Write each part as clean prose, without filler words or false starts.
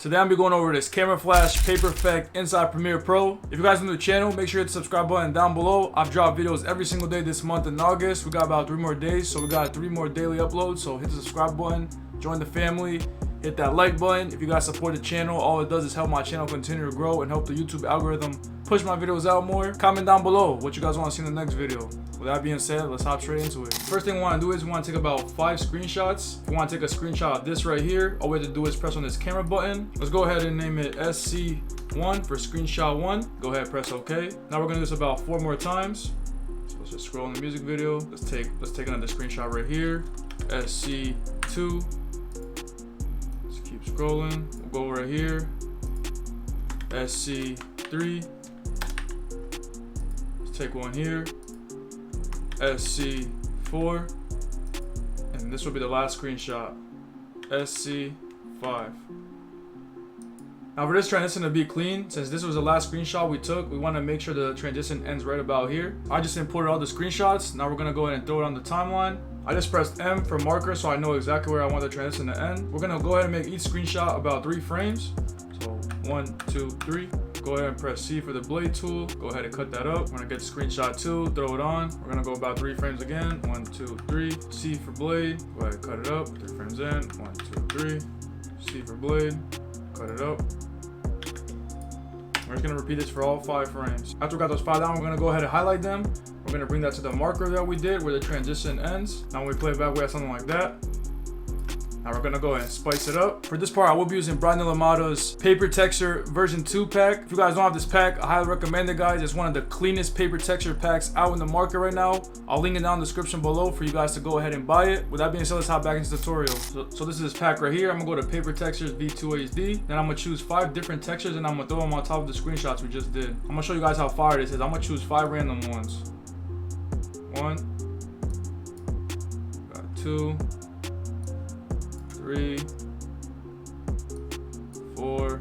Today I'm gonna be going over this camera flash paper effect inside Premiere Pro. If you guys are new to the channel, make sure you hit the subscribe button down below. I've dropped videos every single day this month in August. We got about 3 more days, so we got 3 more daily uploads. So hit the subscribe button, join the family, hit that like button. If you guys support the channel, all it does is help my channel continue to grow and help the YouTube algorithm push my videos out more. Comment down below what you guys want to see in the next video. With that being said, let's hop straight into it. First thing we want to do is we want to take about 5 screenshots. If you want to take a screenshot of this right here, all we have to do is press on this camera button. Let's go ahead and name it SC1 for screenshot 1. Go ahead, press OK. Now we're going to do this about 4 more times. So let's just scroll in the music video. Let's take another screenshot right here. SC2. Let's keep scrolling. We'll go right here. SC3. Let's take one here. SC4, and this will be the last screenshot, SC5. Now for this transition to be clean, since this was the last screenshot we took, we want to make sure the transition ends right about here. I just imported all the screenshots. Now we're going to go ahead and throw it on the timeline. I just pressed M for marker so I know exactly where I want the transition to end. We're going to go ahead and make each screenshot about 3 frames. So 1, 2, 3. Go ahead and press C for the blade tool. Go ahead and cut that up. We're gonna get screenshot 2, throw it on. We're gonna go about 3 frames again. 1, 2, 3. C for blade. Go ahead and cut it up. 3 frames in. 1, 2, 3. C for blade. Cut it up. We're just gonna repeat this for all 5 frames. After we got those 5 down, we're gonna go ahead and highlight them. We're gonna bring that to the marker that we did where the transition ends. Now when we play it back, we have something like that. Now we're gonna go ahead and spice it up. For this part, I will be using Brian Lamato's Paper Texture version 2 pack. If you guys don't have this pack, I highly recommend it, guys. It's one of the cleanest paper texture packs out in the market right now. I'll link it down in the description below for you guys to go ahead and buy it. With that being said, let's hop back into the tutorial. So this is this pack right here. I'm gonna go to Paper Textures V2 HD. Then I'm gonna choose 5 different textures and I'm gonna throw them on top of the screenshots we just did. I'm gonna show you guys how fire this is. I'm gonna choose 5 random ones. 1, got 2, 3, 4,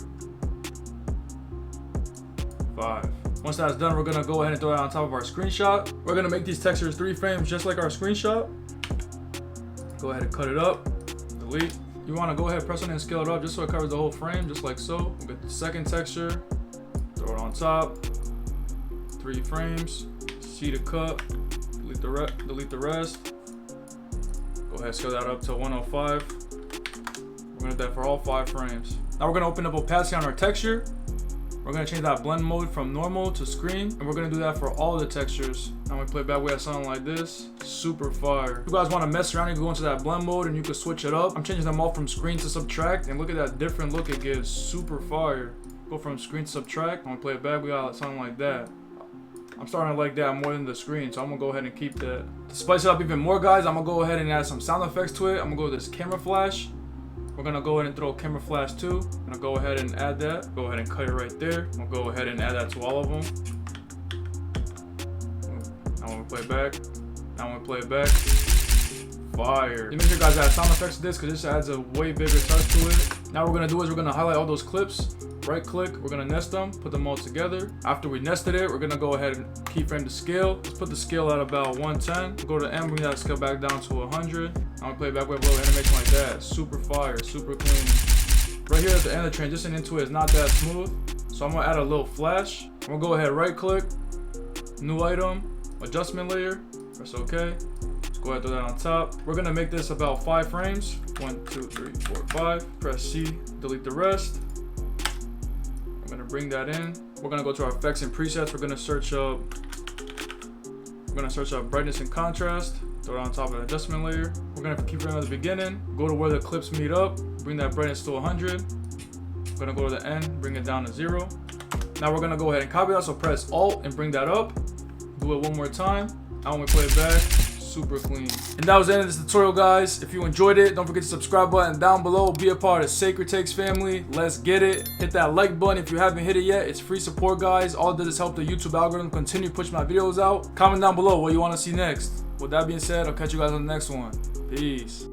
5. Once that's done, we're gonna go ahead and throw it on top of our screenshot. We're gonna make these textures 3 frames just like our screenshot. Go ahead and cut it up, delete. You wanna go ahead, press on it and scale it up just so it covers the whole frame, just like so. We'll get the second texture, throw it on top, 3 frames, C to cut, delete the rest. Go ahead, scale that up to 105. We're gonna do that for all 5 frames. Now we're gonna open up opacity on our texture. We're gonna change that blend mode from normal to screen, and we're gonna do that for all of the textures. Now when we play back, we have something like this. Super fire. If you guys wanna mess around, you can go into that blend mode and you can switch it up. I'm changing them all from screen to subtract, and look at that different look it gives. Super fire. Go from screen to subtract. When we play it back, we got something like that. I'm starting to like that more than the screen, so I'm gonna go ahead and keep that. To spice it up even more, guys, I'm gonna go ahead and add some sound effects to it. I'm gonna go with this camera flash. We're gonna go ahead and throw camera flash 2. I'm gonna go ahead and add that. Go ahead and cut it right there. We'll go ahead and add that to all of them. Now when we play it back, fire. You make sure you guys add sound effects to this because this adds a way bigger touch to it. Now what we're gonna do is we're gonna highlight all those clips. Right click, we're gonna nest them, put them all together. After we nested it, we're gonna go ahead and keyframe the scale. Let's put the scale at about 110. Go to M, bring that scale back down to 100. I'm gonna play it back with a little animation like that. Super fire, super clean. Right here at the end, the transition into it is not that smooth. So I'm gonna add a little flash. I'm gonna go ahead, right click, new item, adjustment layer, press OK. Let's go ahead and throw that on top. We're gonna make this about 5 frames. 1, 2, 3, 4, 5. Press C, delete the rest. I'm gonna bring that in. We're gonna go to our effects and presets. We're gonna search up brightness and contrast. Throw it on top of the adjustment layer. We're gonna keep it at the beginning. Go to where the clips meet up. Bring that brightness to 100. We're gonna go to the end. Bring it down to 0. Now we're gonna go ahead and copy that. So press Alt and bring that up. Do it one more time. Now when we play it back, super clean. And that was the end of this tutorial, guys. If you enjoyed it, don't forget to subscribe button down below. Be a part of Sacred Takes family. Let's get it. Hit that like button if you haven't hit it yet. It's free support, guys. All it does is help the YouTube algorithm continue pushing my videos out. Comment down below what you want to see next. With that being said, I'll catch you guys on the next one. Peace.